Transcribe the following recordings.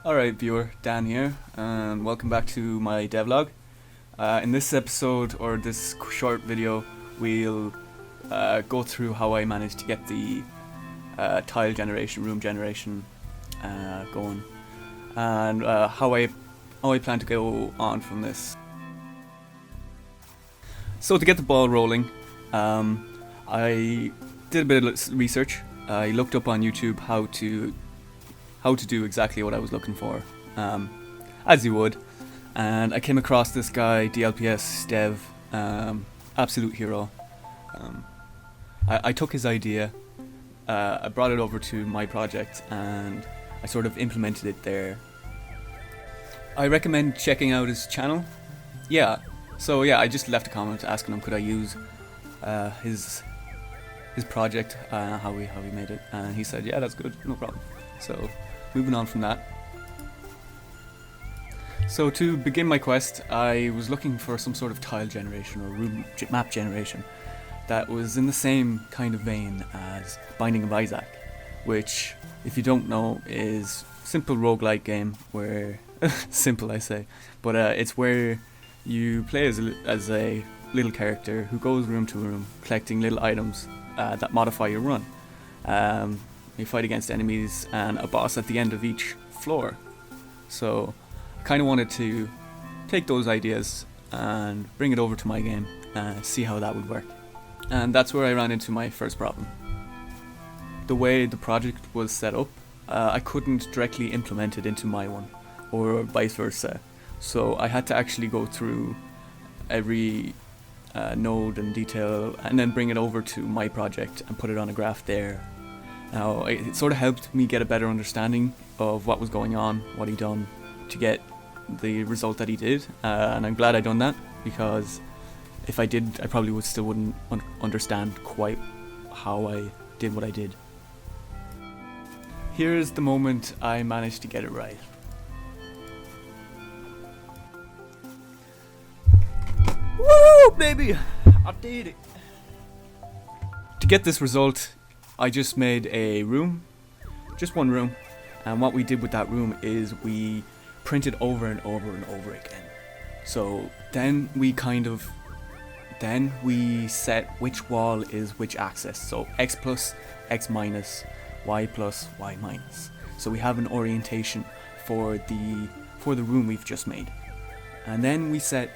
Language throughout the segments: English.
Alright viewer, Dan here, and welcome back to my devlog. In this episode, or this short video, we'll go through how I managed to get the tile generation, room generation going, and how I plan to go on from this. So to get the ball rolling, I did a bit of research. I looked up on YouTube how to do exactly what I was looking for, as you would, and I came across this guy, DLPS Dev, absolute hero. I took his idea, I brought it over to my project, and I sort of implemented it there. I recommend checking out his channel. So I just left a comment asking him could I use his project, how he made it, and he said yeah, that's good, no problem. So moving on from that. So to begin my quest, I was looking for some sort of tile generation or room map generation that was in the same kind of vein as Binding of Isaac, which, if you don't know, is simple roguelike game where simple I say, but it's where you play as a little character who goes room to room collecting little items that modify your run. You fight against enemies and a boss at the end of each floor. So I kind of wanted to take those ideas and bring it over to my game and see how that would work. And that's where I ran into my first problem. The way the project was set up, I couldn't directly implement it into my one, or vice versa. So I had to actually go through every node and detail and then bring it over to my project and put it on a graph there. Now, it sort of helped me get a better understanding of what was going on, what he done to get the result that he did, and I'm glad I done that, because if I did, I probably still wouldn't understand quite how I did what I did. Here's the moment I managed to get it right. Woo, baby! I did it! To get this result, I just made a room, just one room, and what we did with that room is we printed over and over and over again. So then we set which wall is which axis, so x plus, x minus, y plus, y minus. So we have an orientation for the room we've just made. And then we set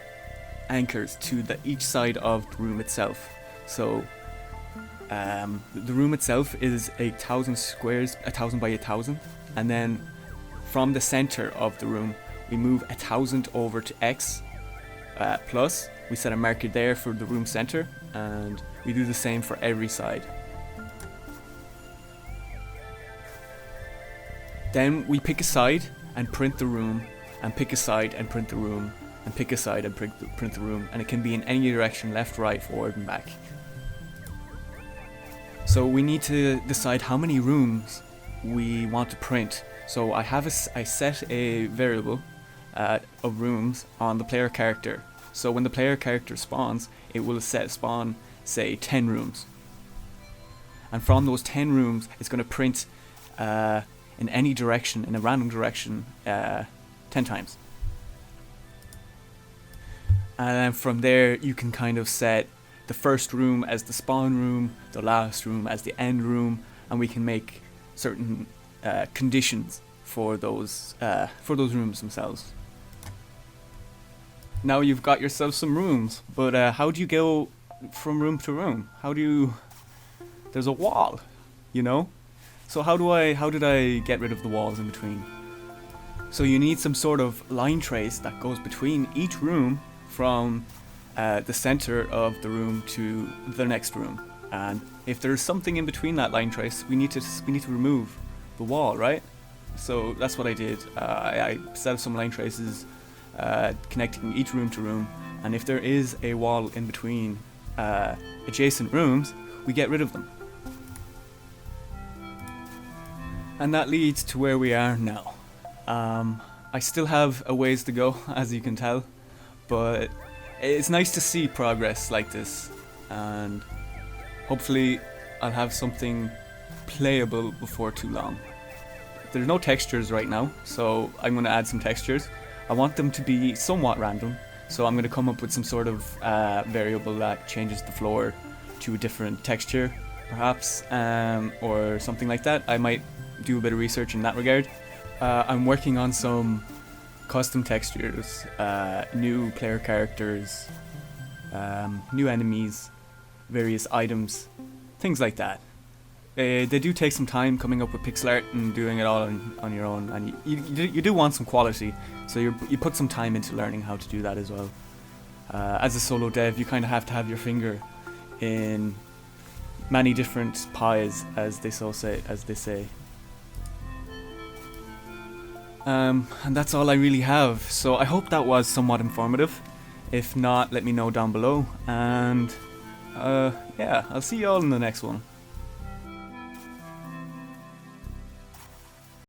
anchors to each side of the room itself. So the room itself is 1,000 squares, 1,000 by 1,000, and then from the center of the room we move 1,000 over to x plus. We set a marker there for the room center, and we do the same for every side. Then we pick a side and print the room, and pick a side and print the room, and pick a side and print the room, and it can be in any direction, left, right, forward and back. So we need to decide how many rooms we want to print. So I set a variable of rooms on the player character. So when the player character spawns, it will spawn, say, 10 rooms. And from those 10 rooms, it's going to print in any direction, in a random direction, 10 times. And then from there, you can kind of set the first room as the spawn room, the last room as the end room, and we can make certain conditions for those rooms themselves. Now you've got yourself some rooms, but how do you go from room to room? There's a wall, you know? So how did I get rid of the walls in between? So you need some sort of line trace that goes between each room from the center of the room to the next room, and if there's something in between that line trace, we need to remove the wall, right? So that's what I did. I set up some line traces connecting each room to room, and if there is a wall in between adjacent rooms, we get rid of them. And that leads to where we are now. I still have a ways to go, as you can tell, but it's nice to see progress like this, and hopefully I'll have something playable before too long. there's no textures right now, so I'm going to add some textures. I want them to be somewhat random, so I'm going to come up with some sort of variable that changes the floor to a different texture, perhaps, or something like that. I might do a bit of research in that regard. I'm working on some custom textures, new player characters, new enemies, various items, things like that. They do take some time coming up with pixel art and doing it all on your own, and you do want some quality, so you put some time into learning how to do that as well. As a solo dev, you kind of have to have your finger in many different pies, as they say. And that's all I really have. So I hope that was somewhat informative. If not, let me know down below. And yeah, I'll see you all in the next one.